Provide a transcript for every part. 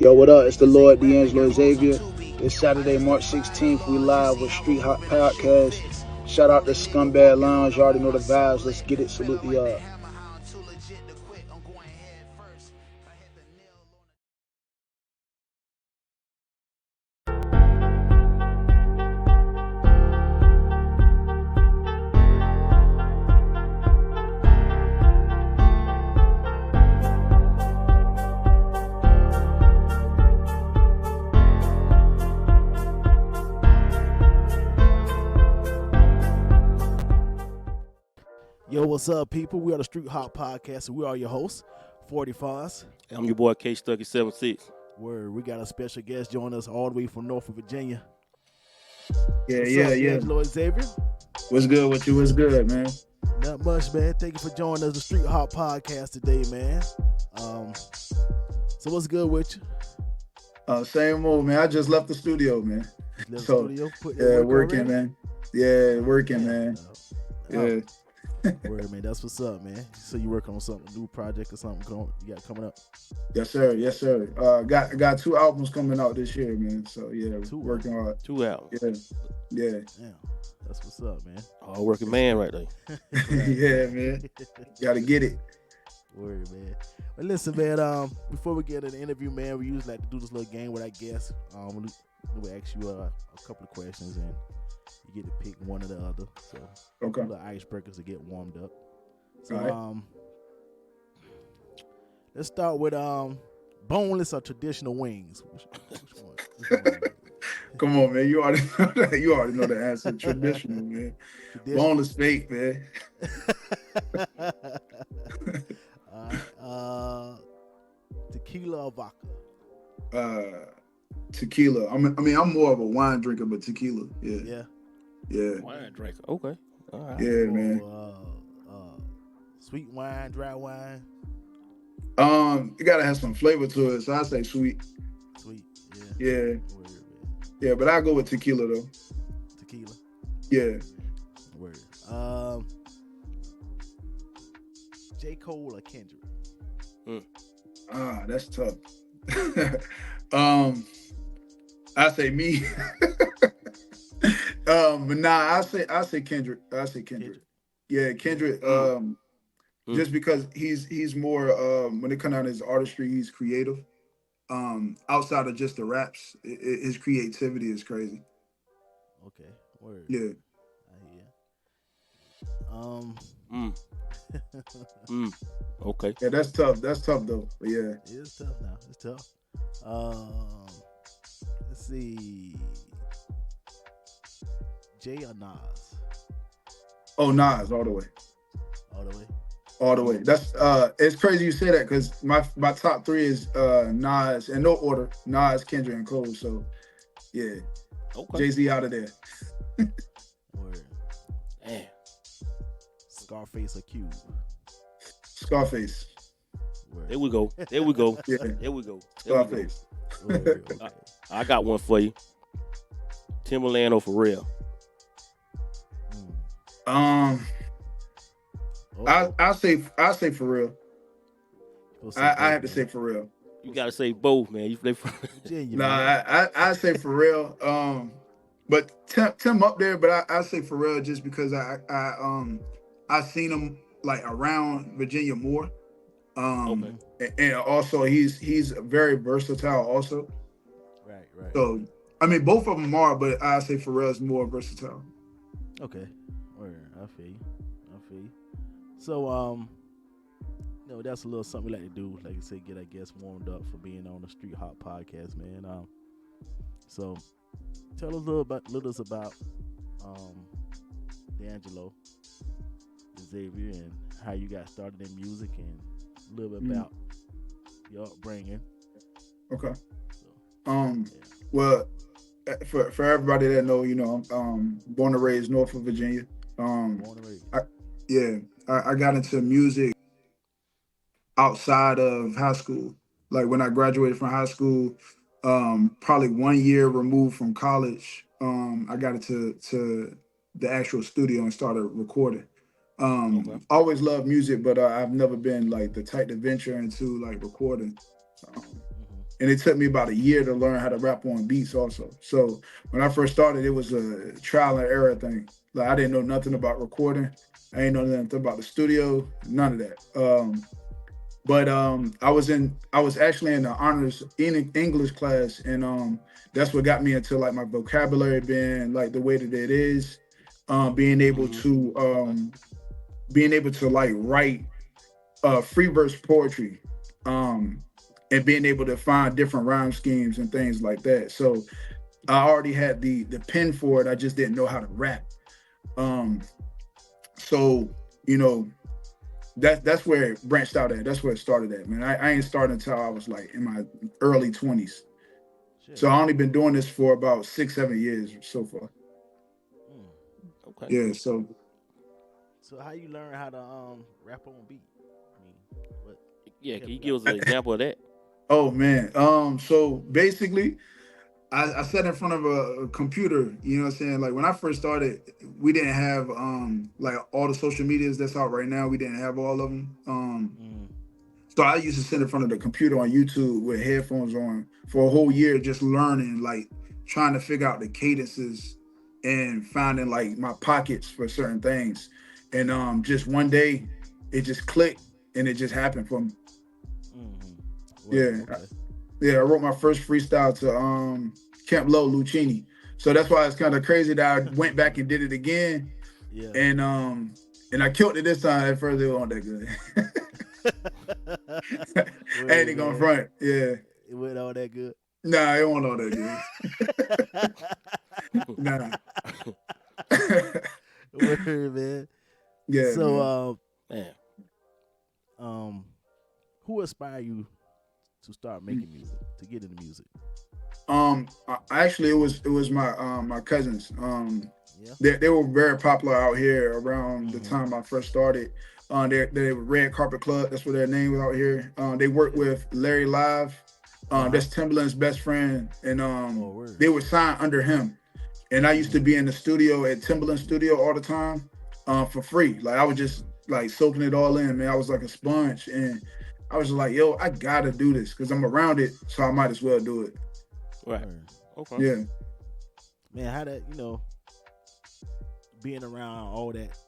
Yo, what up? It's the Lord Deangelo Xavier. It's Saturday, March 16th. We live with Street Hot Podcast. Shout out to Scumbag Lounge. You already know the vibes. Let's get it. Salute the y'all. Yo, what's up, people? We are the Street Hot Podcast, and we are your hosts, 45s. I'm your boy K Stucky 76. Where we got a special guest joining us all the way from Norfolk, Virginia. Yeah, What's yeah, up, yeah. Deangelo Xavier? What's good with you? What's good, man? Not much, man. Thank you for joining us, the Street Hot Podcast today, man. So what's good with you? Same old, man. I just left the studio, man. Studio, working, already? man. Yeah, working, man. Yeah. Word, man. That's what's up, man. So you working on something, a new project or something you got coming up? Yes, sir. Yes, sir. Got 2 albums coming out this year, man. So yeah, working hard. 2 albums. Yeah. Damn. That's what's up, man. Hard working man right there. Yeah, man. Gotta get it. Word, man. But listen, man, before we get into the interview, man, we usually like to do this little game with our guests. We'll ask you a couple of questions, and you get to pick one or the other. So, okay. The icebreakers to get warmed up. So, right. Let's start with boneless or traditional wings. Which one? Come on, man. You already know that. You already know the answer. Traditional, man. Boneless steak, man. Tequila or vodka? Tequila. I'm more of a wine drinker, but tequila. Yeah. Wine drinker. Okay. All right. Yeah, man. Sweet wine, dry wine. You gotta have some flavor to it, so I say sweet. Sweet. Yeah. Word, yeah, but I go with tequila though. Tequila. Yeah. Word. J. Cole or Kendrick? That's tough. I say me. But nah, I say Kendrick. Yeah, Kendrick. Just because he's more when it comes down to his artistry, he's creative. Outside of just the raps, his creativity is crazy. Okay. Word. Yeah. I hear. Okay. Yeah, that's tough. That's tough though. But yeah. It is tough now. It's tough. Let's see. Jay or Nas? Oh, Nas, all the way. All the way. That's it's crazy you say that because my top 3 is Nas in no order. Nas, Kendrick, and Cole. So yeah. Okay. Jay-Z out of there. Word. Damn. Scarface or Cube? Scarface. Word. There we go. Yeah. There we go. Scarface. Word, okay. I got one for you. Timberland or Pharrell? I say for real. I have to say for real. You gotta say both, man. You play for I say for real. But Tim up there, but I say for real just because I seen him like around Virginia more. Okay. And also he's very versatile also. Right. So I mean both of them are, but I say Pharrell is more versatile. Okay. Word. I feel you. So that's a little something we like to do. Like I said, get our guests warmed up for being on the Street Hot Podcast, man. So tell us a little about Deangelo Xavier and how you got started in music and a little bit about your upbringing. Okay. Well, for everybody that know, I'm born and raised Norfolk, Virginia. Born and raised. I got into music outside of high school. Like when I graduated from high school, probably 1 year removed from college, I got into the actual studio and started recording. Always loved music, but I've never been like the type to venture into like recording. And it took me about a year to learn how to rap on beats also. So when I first started, it was a trial and error thing. Like I didn't know nothing about recording. I didn't know nothing about the studio, none of that. But I was actually in the honors in English class, and that's what got me into like my vocabulary being like the way that it is, being able to like write free verse poetry, and being able to find different rhyme schemes and things like that. So I already had the pen for it. I just didn't know how to rap. So you know, that's where it branched out at. That's where it started at, man. I ain't started until I was like in my early 20s. Shit. So I only been doing this for about 6-7 years so far. Okay. Yeah. So how you learn how to rap on beat? I mean, what? Yeah, can you give us an example of that? oh man. So basically I sat in front of a computer, you know what I'm saying? Like when I first started, we didn't have like all the social medias that's out right now. We didn't have all of them. So I used to sit in front of the computer on YouTube with headphones on for a whole year, just learning, like trying to figure out the cadences and finding like my pockets for certain things. And just one day it just clicked and it just happened for me. Well, Yeah. okay. Yeah, I wrote my first freestyle to Camp Low Lucchini. So that's why it's kind of crazy that I went back and did it again. Yeah. And I killed it this time. At first it wasn't that good. I ain't even gonna front. Yeah. It wasn't all that good. Nah, it wasn't all that good. Nah. Word, man. Yeah. So Man, who inspired you to start making music, to get into music? Actually it was my cousins. Yeah. They were very popular out here around the time I first started. They were Red Carpet Club. That's what their name was out here. They worked with Larry Live. That's Timbaland's best friend, and they were signed under him. And I used to be in the studio at Timbaland studio all the time, for free. Like I was just like soaking it all in, man. I was like a sponge, and I was just like, yo, I gotta do this because I'm around it, so I might as well do it. right. Okay. Yeah. Man, how that, being around all that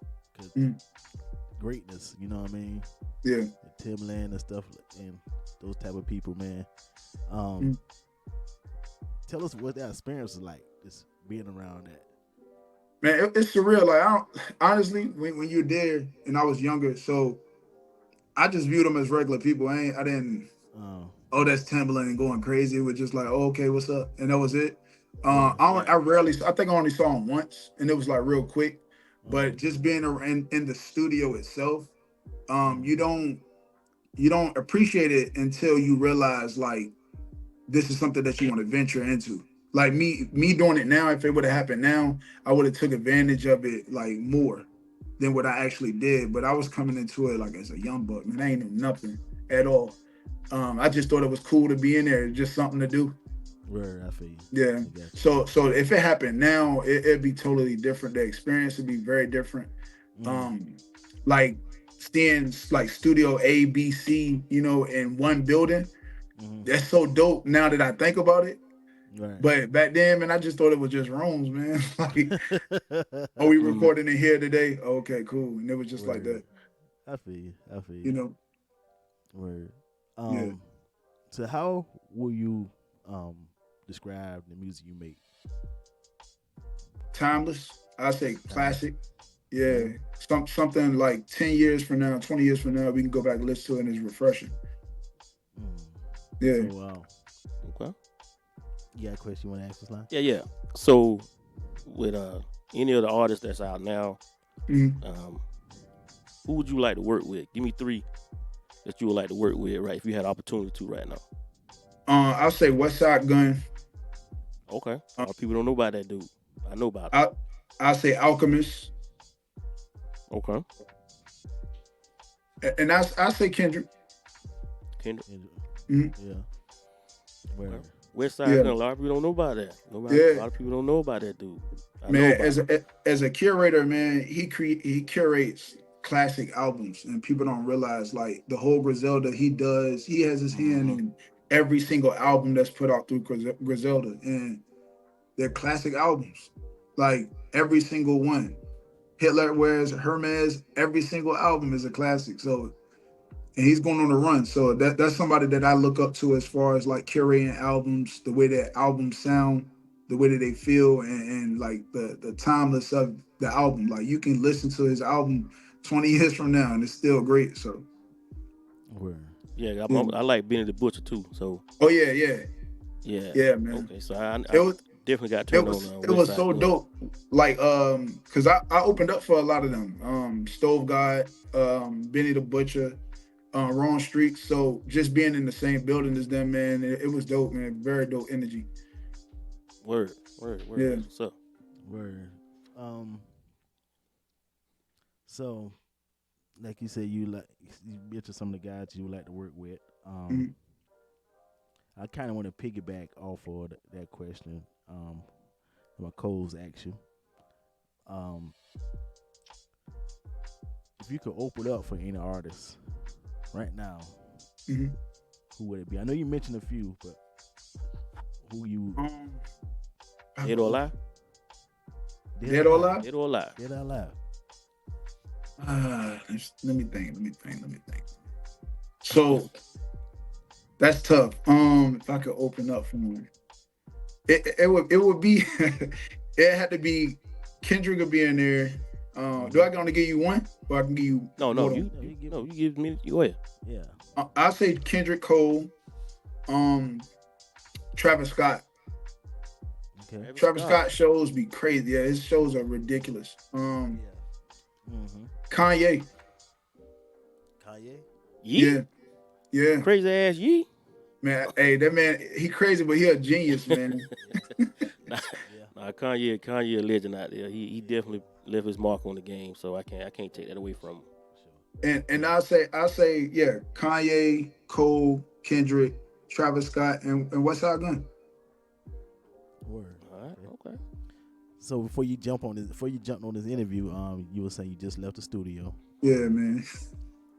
greatness, you know what I mean? Yeah. Timbaland and stuff, and those type of people, man. Tell us what that experience is like, just being around that. Man, it's surreal. Like honestly, when you're there, and I was younger, so I just viewed them as regular people. I didn't. Oh, that's Timbaland and going crazy. It was just like, oh, okay, what's up, and that was it. I think I only saw him once, and it was like real quick. But just being in the studio itself, you don't appreciate it until you realize like this is something that you want to venture into. Like me doing it now, if it would have happened now, I would have took advantage of it like more than what I actually did. But I was coming into it like as a young buck, man. I ain't know nothing at all. I just thought it was cool to be in there, just something to do. Where I feel you. Yeah. So if it happened now, it'd be totally different. The experience would be very different. Like seeing like Studio A, B, C, in one building. That's so dope now that I think about it. Right. But back then, man, I just thought it was just rooms, man. Like, are we recording in here today? Okay, cool. And it was just like that. I feel you. You know. Word. Yeah. So how will you describe the music you make? Timeless. I say classic. Yeah. Something like 10 years from now, 20 years from now, we can go back and listen to it and it's refreshing. Yeah. So, Okay. You got a question you want to ask us, Line? Yeah. So, with any of the artists that's out now, who would you like to work with? Give me 3 that you would like to work with, right? If you had opportunity to right now. I'll say Westside Gun. Okay. A lot of people don't know about that dude. I know about it. I'll say Alchemist. Okay. And I'll say Kendrick. Kendrick. Yeah. Where? Westside Gun. A lot of people don't know about that. A lot of people don't know about that dude. Man, as a curator, man, he curates classic albums, and people don't realize like the whole Griselda he does. He has his hand every single album that's put out through Griselda, and they're classic albums, like every single one. Hitler Wears Hermes, every single album is a classic. So, and he's going on a run. So that's somebody that I look up to as far as like curating albums, the way that albums sound, the way that they feel, and like the timeless of the album. Like you can listen to his album 20 years from now and it's still great. So Word. Yeah, yeah. I like Benny the Butcher too. So Oh yeah. yeah, Yeah, man. okay. So I It was definitely got it turned was on it West was Side so Gun. dope. Like cause I opened up for a lot of them. Stove God, Benny the Butcher, Wrong Street. So just being in the same building as them, man, it was dope, man. Very dope energy. Word. Yeah. That's what's up. Word. So, like you said, you mentioned some of the guys you would like to work with. Mhm. I kind of want to piggyback off of that question. My Cole's action. If you could open up for any artist right now, Mhm. who would it be? I know you mentioned a few, but who you Dead or alive? Dead or Alive? Dead or alive? Dead or alive? Let me think. So that's tough. If I could open up for one, it would be it had to be Kendrick would be in there. Do I gonna give you one, or I can give you No, more you than- give me. Go ahead. Yeah. I'll say Kendrick Cole, Travis Scott. Okay. Travis Scott shows be crazy. Yeah, his shows are ridiculous. Kanye. Kanye. Yee? Yeah. Crazy ass Yee? Man, hey, that man, he crazy, but he a genius, man. Nah, Kanye a legend out there. He definitely left his mark on the game, so I can't take that away from him. And I'll say, yeah, Kanye, Cole, Kendrick, Travis Scott, and West Side Gun. All right, okay. So before you jumped on this interview, you were saying you just left the studio. Yeah, man.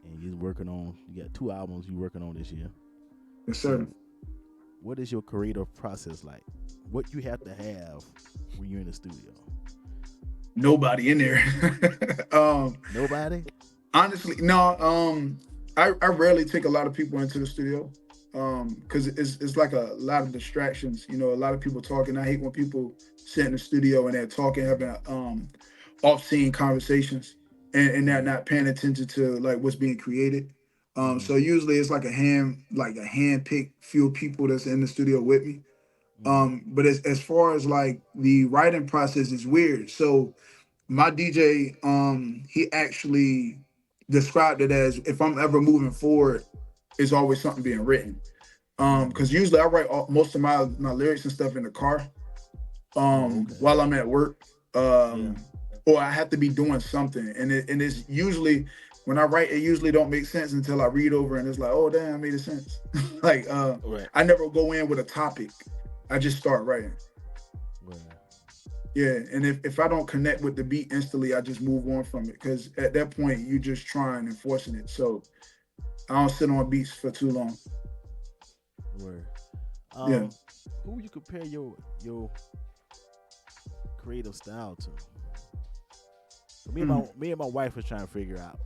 And you're working on. You got 2 albums you're working on this year. Yes, sir. What is your creative process like? What you have to have when you're in the studio? Nobody in there. Nobody? Honestly, no. I rarely take a lot of people into the studio. Because it's like a lot of distractions. You know, a lot of people talking. I hate when people sit in the studio and they're talking, having off-scene conversations, and they're not paying attention to like what's being created. So usually it's like a hand-picked few people that's in the studio with me. But as far as like the writing process is weird. So my DJ, he actually described it as if I'm ever moving forward, it's always something being written. Because usually I write most of my lyrics and stuff in the car, while I'm at work, or I have to be doing something, and it's usually when I write, it usually don't make sense until I read over and it's like, oh damn, it made sense. Like Right. I never go in with a topic, I just start writing. Right. Yeah, and if I don't connect with the beat instantly, I just move on from it because at that point you just trying and forcing it. So I don't sit on beats for too long. Word. Yeah. Who would you compare your creative style to? Me and my wife was trying to figure out.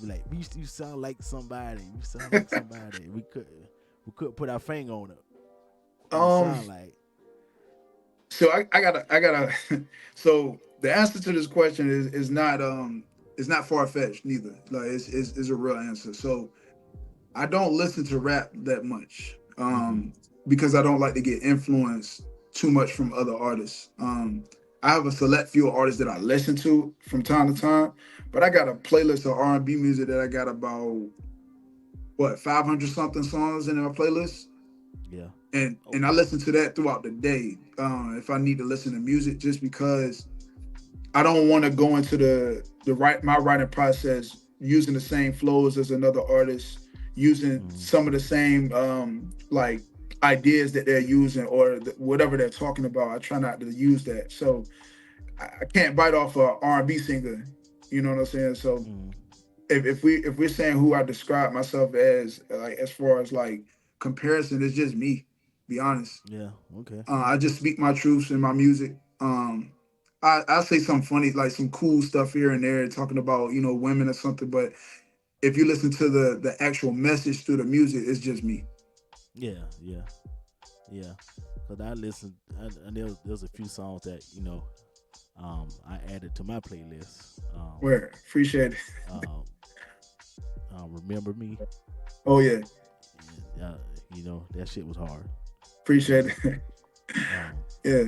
Like you sound like somebody. You sound like somebody. We couldn't put our finger on it. Sound like. So I gotta. So the answer to this question is not far fetched neither. Like it's a real answer. So I don't listen to rap that much because I don't like to get influenced too much from other artists. I have a select few artists that I listen to from time to time, but I got a playlist of R&B music that I got about 500 something songs in my playlist. Yeah. And I listen to that throughout the day if I need to listen to music, just because I don't want to go into my writing process using the same flows as another artist, using some of the same like ideas that they're using or whatever they're talking about. I try not to use that. So I can't bite off a R&B singer. You know what I'm saying? So if we're saying who I describe myself as, like as far as like comparison. It's just me. Be honest. Yeah. Okay. I just speak my truths in my music. I say some funny, like some cool stuff here and there, talking about women or something. But if you listen to the actual message through the music, it's just me. Yeah. Yeah. Yeah. Cause I listened, and there's a few songs that I added to my playlist. Where appreciate it. Um, Remember Me. Oh yeah, And, that shit was hard. appreciate it. Um, Yeah.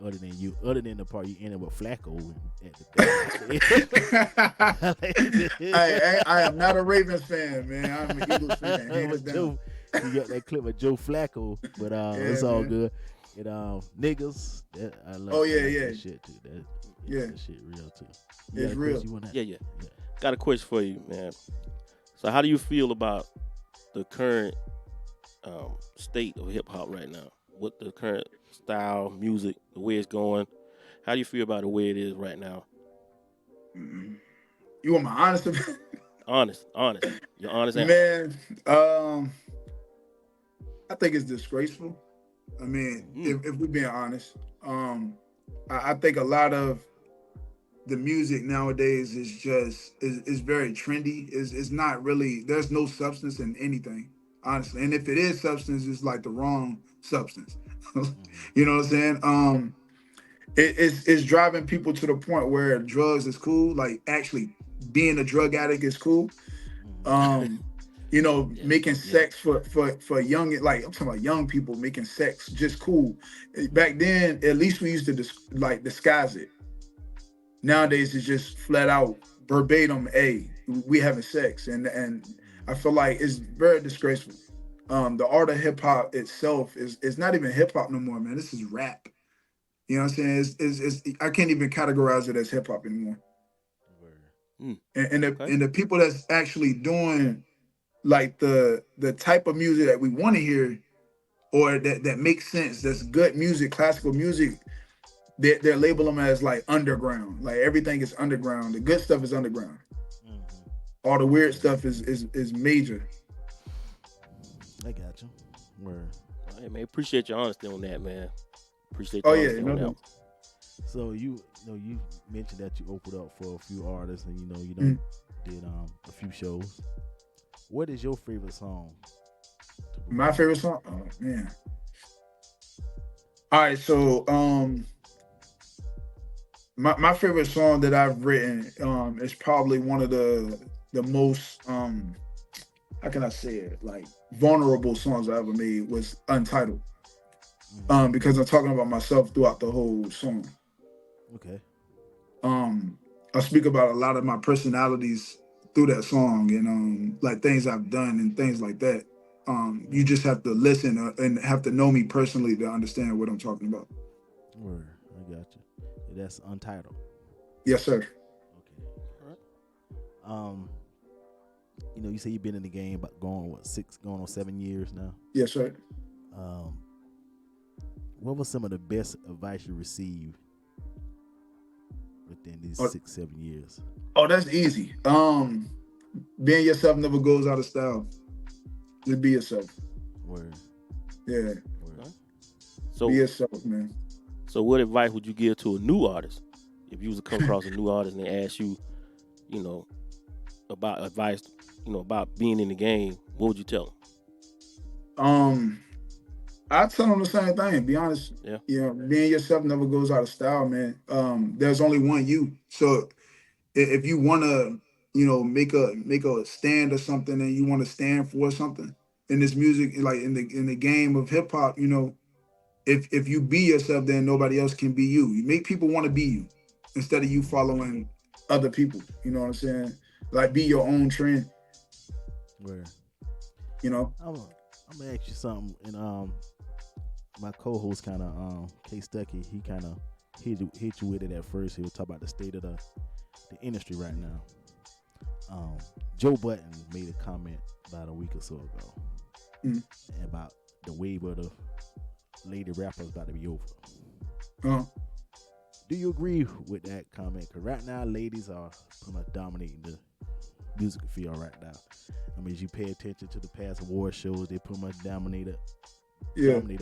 Other than the part you ended with Flacco at I am not a Ravens fan, man. I'm an Eagles fan. Hands down. You got that clip of Joe Flacco, but it's all good. And niggas, I love that shit too. That shit real too. It's real. Yeah. Got a question for you, man. So how do you feel about the current state of hip hop right now? What the current style, music, the way it's going? How do you feel about the way it is right now? You want my honest opinion? Honest. Your honest answer. Man, I think it's disgraceful. I mean, if we're being honest, I think a lot of the music nowadays is very trendy. It's not really. There's no substance in anything, honestly. And if it is substance, it's like the wrong substance. You know what I'm saying? It's driving people to the point where drugs is cool. Like actually being a drug addict is cool. Making sex for young, like I'm talking about young people making sex just cool. Back then, at least we used to disguise it. Nowadays, it's just flat out verbatim. Hey, we having sex, and I feel like it's very disgraceful. The art of hip hop itself is not even hip hop no more, man. This is rap. You know what I'm saying? It's I can't even categorize it as hip hop anymore. And the people that's actually doing like the type of music that we want to hear, or that makes sense, that's good music, classical music, they label them as like underground. Like everything is underground. The good stuff is underground. All the weird stuff is major. I got you. Word. Hey man, appreciate your honesty on that, man. Appreciate your honesty on that. So you mentioned that you opened up for a few artists, and you did a few shows. What is your favorite song? My favorite song? Oh man. All right, so my favorite song that I've written is probably one of the most how can I say it, like vulnerable songs I ever made was Untitled. Because I'm talking about myself throughout the whole song. Okay. I speak about a lot of my personalities through that song, and like things I've done and things like that. You just have to listen and have to know me personally to understand what I'm talking about. Word. I got you. That's Untitled. Yes, sir. Okay. All right. You say you've been in the game about going on 7 years now. Yes, sir. What was some of the best advice you received within these 6-7 years? Oh, that's easy. Being yourself never goes out of style. Just be yourself. Word. Yeah. Word. So be yourself, man. So what advice would you give to a new artist if you was to come across a new artist and they ask you, about advice, about being in the game? What would you tell them? I tell them the same thing. Be honest. Yeah. Being yourself never goes out of style, man. There's only one you. So if you want to, make a stand or something, and you want to stand for something in this music, like in the game of hip hop, if you be yourself, then nobody else can be you. You make people want to be you instead of you following other people. You know what I'm saying? Like be your own trend. Where? I'm gonna ask you something, and my co-host kind of K Stucky, he kind of hit you with it at first. He was talking about the state of the industry right now. Joe Budden made a comment about a week or so ago about the wave of the lady rappers about to be over. Do you agree with that comment? Because right now, ladies are pretty much dominating music field right now. I mean, as you pay attention to the past award shows, they pretty much dominated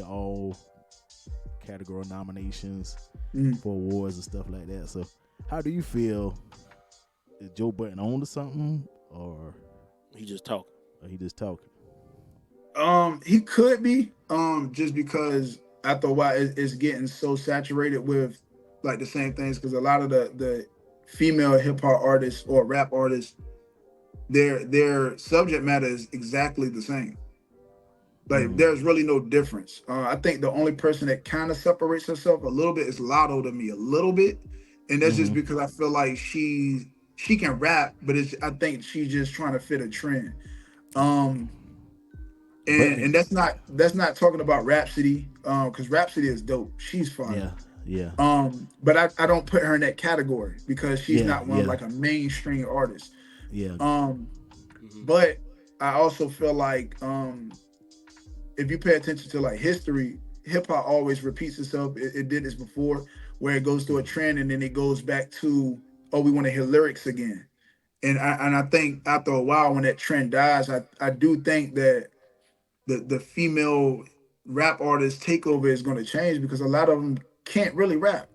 all category nominations for awards and stuff like that. So, how do you feel? Is Joe Budden on to something, or he just talking? He could be, just because after a while it's getting so saturated with like the same things. Because a lot of the female hip hop artists or rap artists, their subject matter is exactly the same. Like there's really no difference. I think the only person that kind of separates herself a little bit is Lotto to me, a little bit, and that's just because I feel like she can rap, but I think she's just trying to fit a trend. And that's not talking about Rhapsody, because Rhapsody is dope. She's fine. Yeah. But I don't put her in that category because she's not one like a mainstream artist. Yeah. But I also feel like if you pay attention to like history, hip hop always repeats itself. It did this before, where it goes through a trend and then it goes back to, oh, we want to hear lyrics again. And I think after a while, when that trend dies, I do think that the female rap artist takeover is going to change, because a lot of them can't really rap.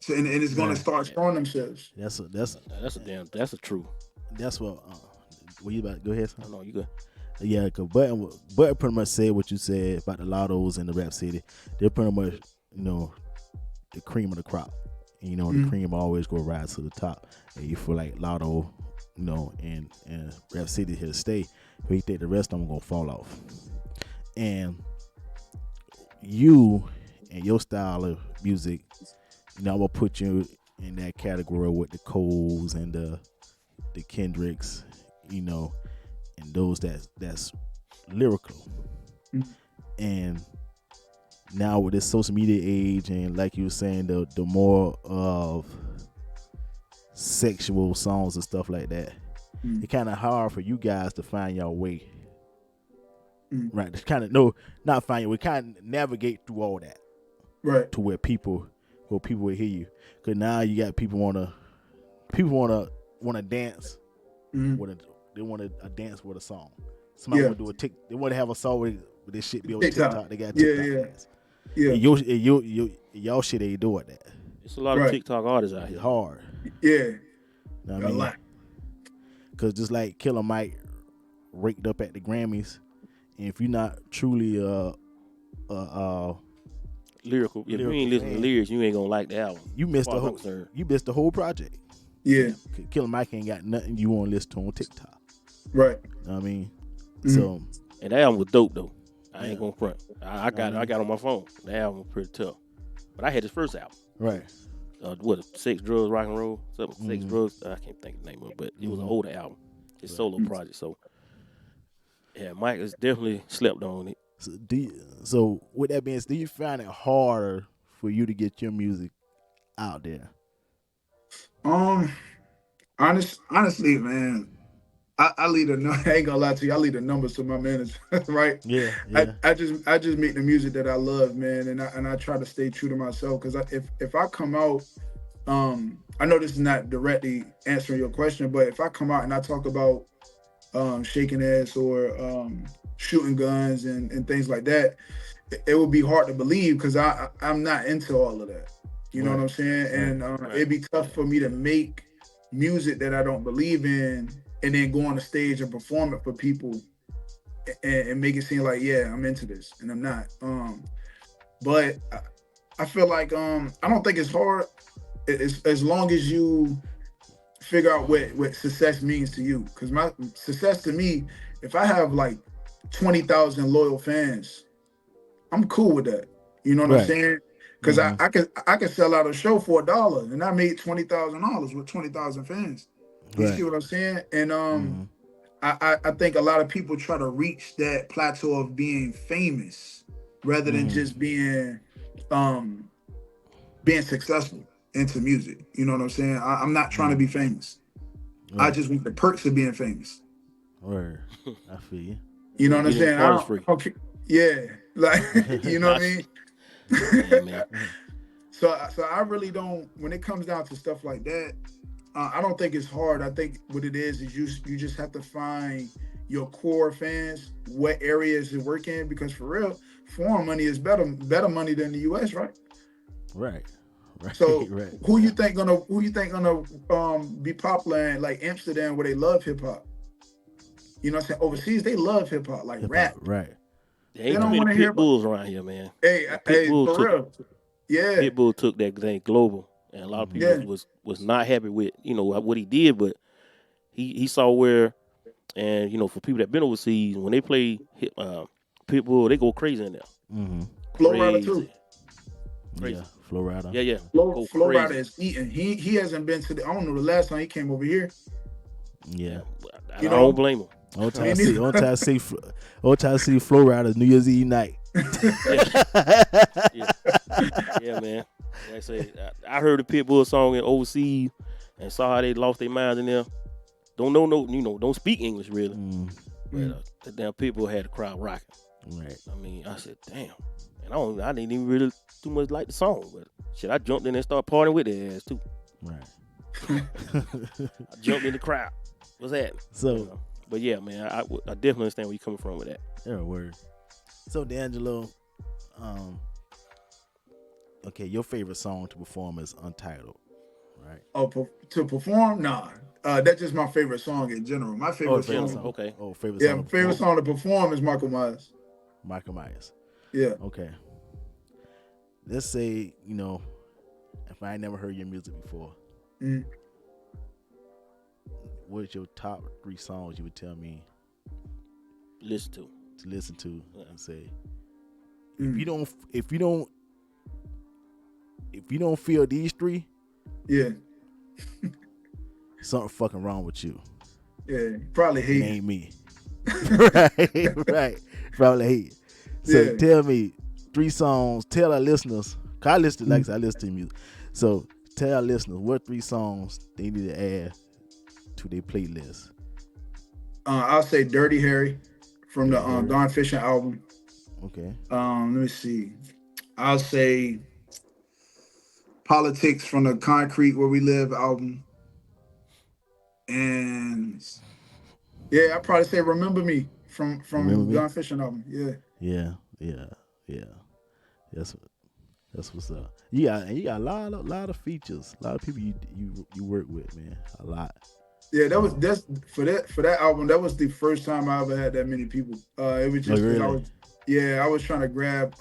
So and it's going to start showing themselves. That's a true. That's what. Were you about to go ahead? I know you good. Yeah, because Button pretty much said what you said about the Lottos and the Rap City. They're pretty much, the cream of the crop. And, the cream always go rise to the top. And you feel like Lotto, and Rap City here to stay. But you think the rest of them going to fall off. And you and your style of music, I'm going to put you in that category with the Coles and the Kendricks, and those that's lyrical. And now with this social media age, and like you were saying, the more of sexual songs and stuff like that, it's kind of hard for you guys to find your way. Right? It's kind of not find your way. Kind of navigate through all that, right? To where people will hear you. Because now you got people wanna dance they want to dance with a song. Somebody want to do a tick. They want to have a song with this shit be on TikTok. They got TikTok dance. Yeah. And y'all shit ain't doing that. It's a lot of TikTok artists out here. It's hard. Yeah. Know what I mean? Because just like Killer Mike raked up at the Grammys, and if you're not truly lyrical, if you ain't listening to lyrics, you ain't gonna like the album. You missed the whole project. Yeah. Killer Mike ain't got nothing you want to listen to on TikTok. Right. Know what I mean? So, and that album was dope though. I ain't gonna front. I got it on my phone. The album was pretty tough. But I had his first album. Right. Sex, Drugs, Rock and Roll? Sex, Drugs. I can't think of the name of it, but it was an older album. His solo project. So, yeah, Mike is definitely slept on it. So with that being said, do you find it harder for you to get your music out there? Honestly, man, I leave I ain't gonna lie to you. I leave the numbers to my manager, right? Yeah. I just make the music that I love, man, and I try to stay true to myself, because if I come out, I know this is not directly answering your question, but if I come out and I talk about shaking ass or shooting guns and things like that, it would be hard to believe, because I'm not into all of that. You know what I'm saying? And it'd be tough for me to make music that I don't believe in and then go on the stage and perform it for people and make it seem like, yeah, I'm into this, and I'm not. But I feel like I don't think it's hard as long as you figure out what success means to you. Because my success to me, if I have like 20,000 loyal fans, I'm cool with that. You know what I'm saying? Because I could sell out a show for $1 and I made $20,000 with 20,000 fans. You see what I'm saying? And I think a lot of people try to reach that plateau of being famous rather than just being successful into music. You know what I'm saying? I'm not trying to be famous. I just want the perks of being famous. Word. I feel you. You know what I'm saying? Okay. Yeah. Like, you know what I mean? Yeah, man. So I really don't, when it comes down to stuff like that, I don't think it's hard. I think what it is you just have to find your core fans, what areas it work in, because for real, foreign money is better money than the U.S. Right? Right. Right. So Right. who you think gonna be popular in like Amsterdam where they love hip hop? You know what I'm saying? Overseas they love hip hop, like Hip hop. rap. Right. There They ain't too don't many want to hear pit about. bulls around here, man. Hey, And for real. Yeah, Pitbull took that thing global, and a lot of people yeah. was not happy with what he did, but he saw where, and for people that been overseas, when they play Pitbull, they go crazy in there, Mm-hmm. Flow Rider too. crazy, crazy. Yeah. Flow Rider. Yeah, go Flow Rider crazy. is eating. He hasn't been to the. I don't know the last time he came over here. Yeah. I You don't know, blame him. On time Me to see. neither. On time to see. On time to see Flow Rider New Year's Eve night. Yeah, yeah, man. Like I say, I heard the Pitbull song in overseas and saw how they lost their minds in there. Don't know no, don't speak English really, but the damn Pitbull had the crowd rocking. Right. I mean, I said, damn, and I didn't even really too much like the song, but shit, I jumped in and started partying with their ass too. Right. I jumped in the crowd. What's that? So, but yeah, man, I definitely understand where you're coming from with that. yeah, word. So, Deangelo, okay, your favorite song to perform is Untitled, right? Oh, to perform? Nah. That's just my favorite song in general. My favorite favorite song. Okay. Oh, favorite Yeah, song my to favorite perform? song to perform is Michael Myers. Michael Myers. Yeah. Okay. Let's say, if I ain't never heard your music before, what's your top 3 songs you would tell me Listen to. to listen to and say, Mm. if you don't feel these 3, Yeah. something fucking wrong with you. Yeah. Probably It hate. ain't me. right. Probably hate. So Yeah. tell me 3 songs. Tell our listeners. Cause I listen to music. So tell our listeners what 3 songs they need to add to their playlist. I'll say Dirty Harry from the Don Fisher album. Okay. Let me see. I'll say Politics from the Concrete Where We Live album. And yeah, I'd probably say Remember Me from Remember Me? Don Fisher album. Yeah. Yeah. That's what's up. You got a lot of features. A lot of people you work with, man. A lot. Yeah, that's for that album. That was the first time I ever had that many people. It was just really? I was trying to grab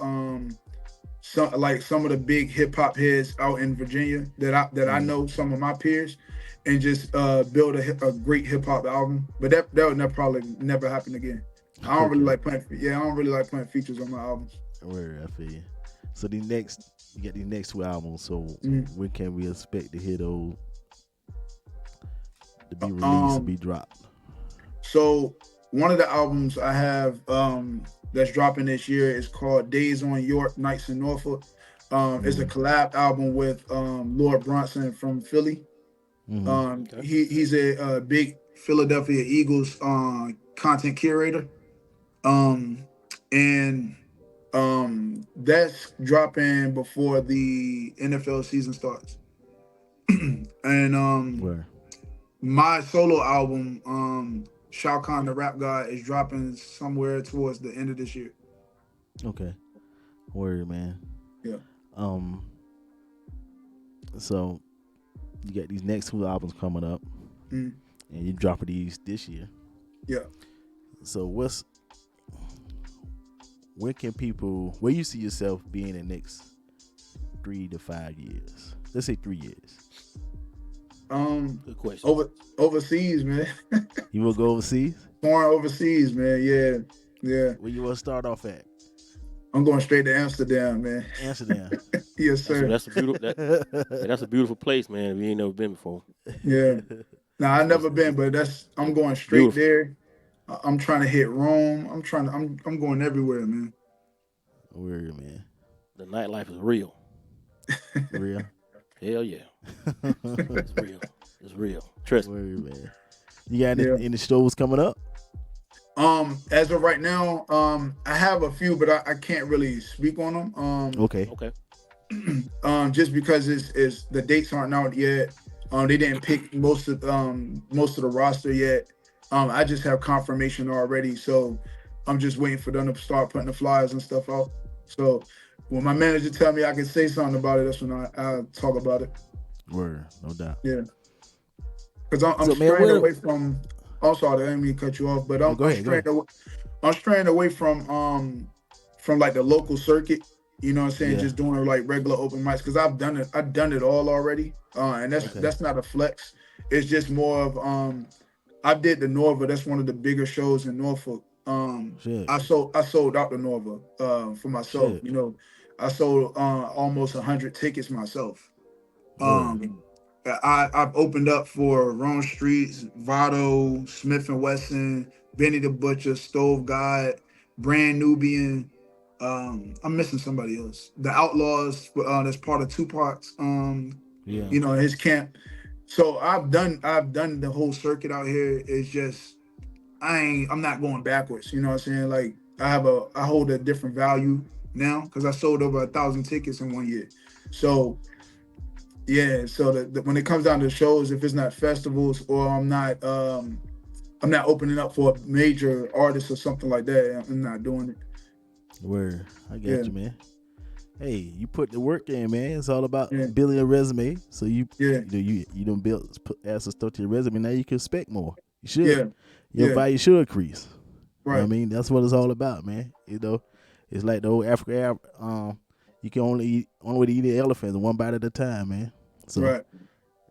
some of the big hip hop heads out in Virginia that I know, some of my peers, and just build a great hip hop album. But that would probably never happen again. I don't really like playing features on my albums. Word, I feel you. So you got these next 2 albums. So when can we expect to hear those to be released and be dropped? So one of the albums I have that's dropping this year is called Days on York, Nights in Norfolk. It's a collab album with Lord Bronson from Philly. Okay. He's a big Philadelphia Eagles content curator. And that's dropping before the NFL season starts. And Where? my solo album, Shao Kahn the Rap God, is dropping somewhere towards the end of this year. Okay. Word, man. Yeah. So you got these next 2 albums coming up, and you dropping these this year. Yeah. So where you see yourself being in the next 3 to 5 years? Let's say 3 years. Good question. Overseas, man. You will go overseas? Foreign overseas, man. Yeah. Where you want to start off at? I'm going straight to Amsterdam, man. Amsterdam. Yes, sir. That's a beautiful place, man. If you ain't never been before. Yeah. Now I've never been, but I'm going straight there. I'm trying to hit Rome. I'm going everywhere, man. Word, man. The nightlife is real. Real? Hell yeah. It's real. It's real. Trust me. Word, man. You got any shows coming up? As of right now, I have a few, but I can't really speak on them. Okay. Okay. Just because it's the dates aren't out yet. They didn't pick most of the roster yet. I just have confirmation already, so I'm just waiting for them to start putting the flyers and stuff out. So when my manager tell me I can say something about it, that's when I talk about it. Word, no doubt. Yeah, because I'm So man, straying away from. I'm sorry, I didn't mean to cut you off, but go ahead, go ahead. I'm straying away from like the local circuit. You know what I'm saying? Yeah. Just doing like regular open mics because I've done it. I've done it all already, and that's not a flex. It's just more of I did the Nova. That's one of the bigger shows in Norfolk. Shit. I sold out the Nova for myself. Shit. You know, I sold almost 100 tickets myself. Word. I've opened up for Rome Streets, Vado, Smith and Wesson, Benny the Butcher, Stove God, Brand Nubian. I'm missing somebody else. The Outlaws. That's part of Tupac's. Yeah. You know, his camp. So I've done the whole circuit out here. It's just I'm not going backwards. You know what I'm saying? Like I hold a different value now because I sold over 1,000 tickets in 1 year. So yeah, so when it comes down to shows, if it's not festivals or I'm not opening up for a major artist or something like that, I'm not doing it. Word. I Yeah. got you, man. Hey, you put the work in, man. It's all about Yeah. building a resume. So you Yeah. you don't add some stuff to your resume. Now you can expect more. You should. Yeah. Your Yeah. value should increase. You know Right. what I mean? That's what it's all about, man. You know, it's like the old Africa. You can only way to eat the elephant is one bite at a time, man. So Right.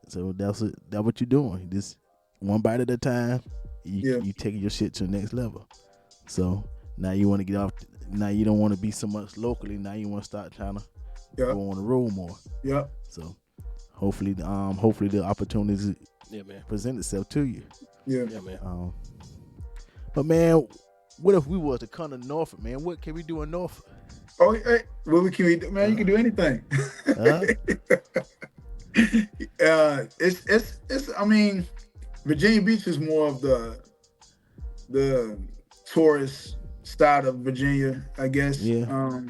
so that's what you're doing. Just one bite at a time. Yeah. You taking your shit to the next level. So now you want to get off. Now you don't want to be so much locally. Now you want to start trying to Yeah. go on the road more. Yeah. So hopefully the opportunities man. present itself to you. Yeah. Yeah, man. But man, what if we was to come to Norfolk, man? What can we do in Norfolk? Oh, hey, what can we do, man? You can do anything. It's. I mean, Virginia Beach is more of the tourist side of Virginia, I guess. Yeah.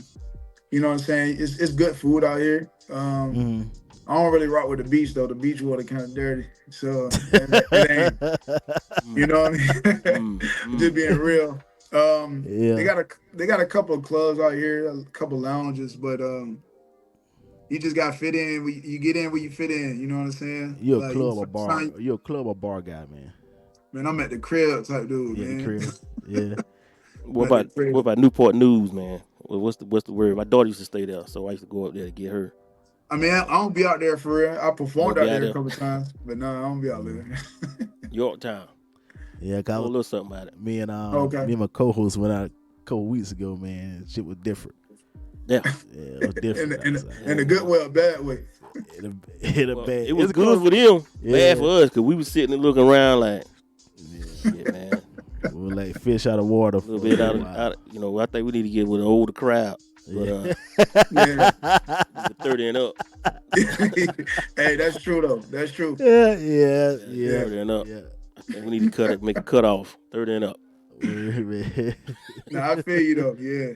You know what I'm saying? It's good food out here. I don't really rock with the beach though. The beach water kind of dirty, so it ain't. You know what I mean? Just being real. Yeah. They got a couple of clubs out here, a couple lounges, but you just got to fit in. You get in where you fit in. You know what I'm saying? You're like, a club or bar. You're a club or bar guy, man. Man, I'm at the crib type dude, yeah, man. The crib. Yeah. What about Newport News, man? What's the word? My daughter used to stay there, so I used to go up there to get her. I mean, I don't be out there for real. I performed out there a couple times, but no, I don't be out there. Yorktown. Yeah, a little something about it. Me and my co-host went out a couple weeks ago, man. Shit was different. Yeah, it was different. in a good way or bad way. In a bad. It was good for them, bad for us, because we was sitting and looking around like, shit, man. We were like fish out of water. A little bit out of, I think we need to get with an older crowd. But, 30 and up. Hey, that's true though. That's true. Yeah. 30 and up. Yeah. I think we need to make a cutoff. 30 and up. Nah, I feel you though. Yeah,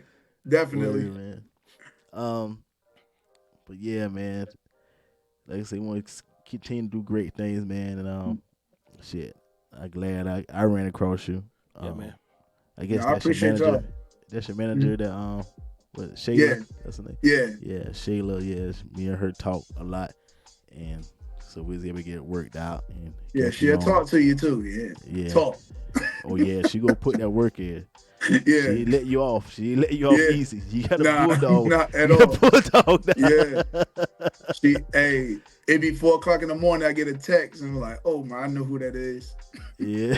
definitely. Man. But yeah, man. Like I say, we want to continue to do great things, man. And shit, I'm glad I ran across you. Yeah, man. I guess I that's your manager. Y'all. That's your manager. That what Shayla? Yeah. That's her name. Yeah, Shayla. Yeah, me and her talk a lot, and so we was able to get it worked out. And she'll talk to you too. Yeah. Talk. Oh yeah, she gonna put that work in. Yeah. She let you off. She let you off easy. You got a bulldog. Not at all. Bulldog. Yeah. It be 4:00 in the morning. I get a text and I'm like, oh my, I know who that is. Yeah.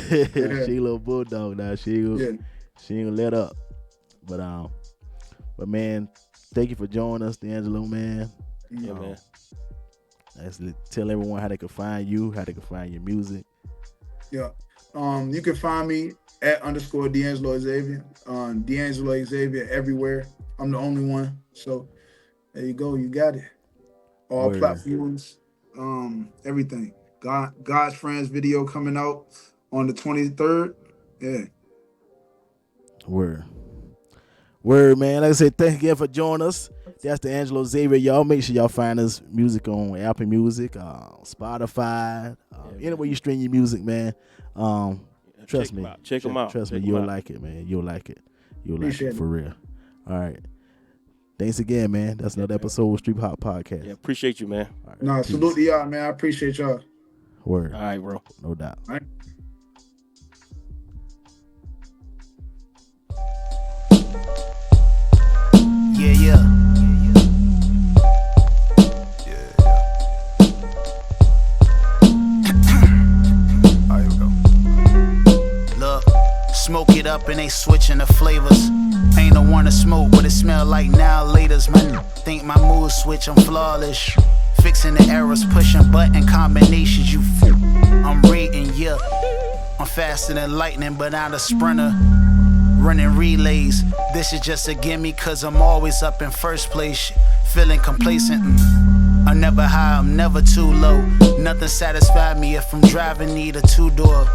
She a little bulldog now. She ain't gonna let up. But man, thank you for joining us, Deangelo, man. Yeah, man. Let's tell everyone how they can find you, how they can find your music. Yeah. You can find me at _Deangelo Xavier. Deangelo Xavier everywhere. I'm the only one. So there you go. You got it. All platforms. Everything. God's Friends video coming out on the 23rd. Yeah. Word. Word, man. Like I said, thank you again for joining us. That's Deangelo Xavier, y'all. Make sure y'all find us music on Apple Music, Spotify, anywhere you stream your music, man. Trust me. Check them out. Trust me, you'll like it, man. You'll like it. You'll like it for real. All right. Thanks again, man. That's another episode of Street Hop Podcast. Yeah, appreciate you, man. Right, no, salute to y'all, man. I appreciate y'all. Word. All right, bro. No doubt. All right. Yeah. Alright, here we go. Look, smoke it up and they switching the flavors. Ain't no one to smoke, but it smell like now laters. Man, think my mood switch, I'm flawless. Fixing the errors, pushing button combinations. I'm rating, yeah. I'm faster than lightning, but not a sprinter. Running relays, this is just a gimme, cause I'm always up in first place. Feeling complacent, I'm never high, I'm never too low. Nothing satisfied me if I'm driving, need a 2-door.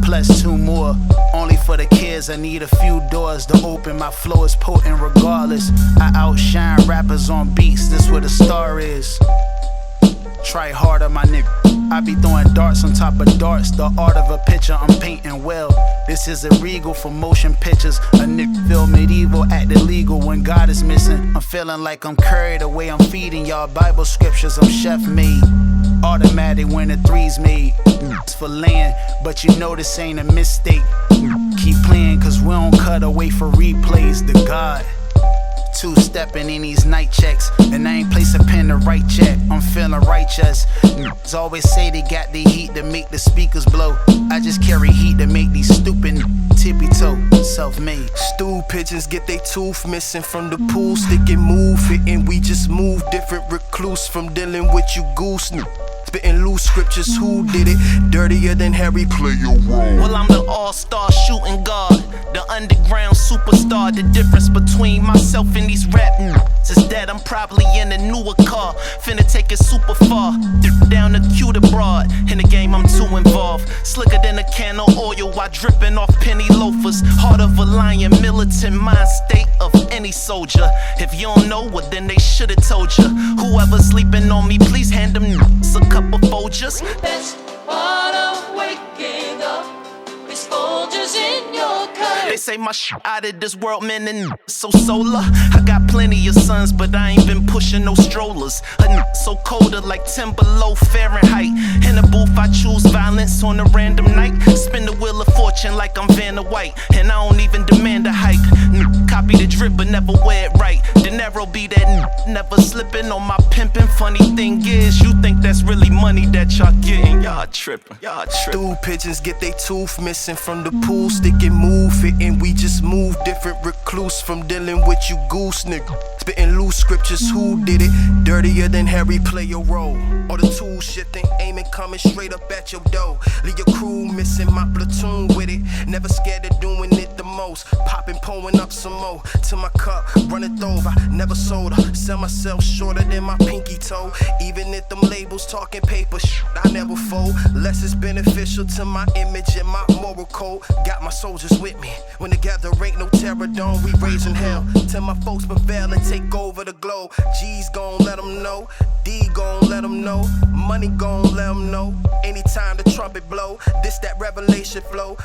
Plus 2 more, only for the kids, I need a few doors to open. My flow is potent regardless. I outshine rappers on beats, this where the star is. Try harder, my nigga. I be throwing darts on top of darts. The art of a picture, I'm painting well. This is illegal for motion pictures. A nigga feel medieval, act illegal when God is missing. I'm feeling like I'm carried away. I'm feeding y'all Bible scriptures. I'm chef made. Automatic when the 3's made. It's for land, but you know this ain't a mistake. Keep playing, cause we don't cut away for replays. The God. 2-stepping in these night checks, and I ain't place a pen to write check. I'm feeling righteous. Niggas always say they got the heat to make the speakers blow. I just carry heat to make these stupid tippy toe self-made. Stool pigeons get they tooth missing from the pool, stick and move fitting. We just move different, recluse from dealing with you goose. Spitting loose scriptures, who did it? Dirtier than Harry, play your role. Well, I'm the all-star shooting guard, the underground superstar. The difference between myself and these rap is that I'm probably in a newer car, finna take it super far. Down the cute abroad, in the game I'm too involved. Slicker than a can of oil while dripping off penny loafers. Heart of a lion, militant mind state of any soldier. If you don't know, well then they should've told you. Whoever sleeping on me, please hand them a couple Folgers. Best part of waking up is Folgers in your cup. They say my shit out of this world, man, and so solar. I got plenty of sons, but I ain't been pushing no strollers. A so colder like 10 below Fahrenheit. In the booth, I choose violence on a random night. Spin the wheel of fortune like I'm Vanna White, and I don't even demand a hike. Copy the drip, but never wear it right. De Niro be that never slipping on my pimpin'. Funny thing is, you think that's really money that y'all getting. Y'all trippin'. Stool pigeons get they tooth missing from the pool, stick and move fitting. We just move different, recluse from dealing with you goose nigga. Spitting loose scriptures, who did it? Dirtier than Harry, play your role. Or the tool shifting, aiming, coming straight up at your door. Leave your crew missing, my platoon with it. Never scared of doing it the most. Popping, pulling up some more to my cup, running over. Never sold her, sell myself shorter than my pinky toe. Even if them labels talking paper, I never fold. Less is beneficial to my image and my moral code. Got my soldiers with me. When together ain't no terror, don't we raising hell. Till my folks prevail and take over the globe. G's gon' let them know, D gon' let them know, money gon' let them know. Anytime the trumpet blow, this that revelation flow.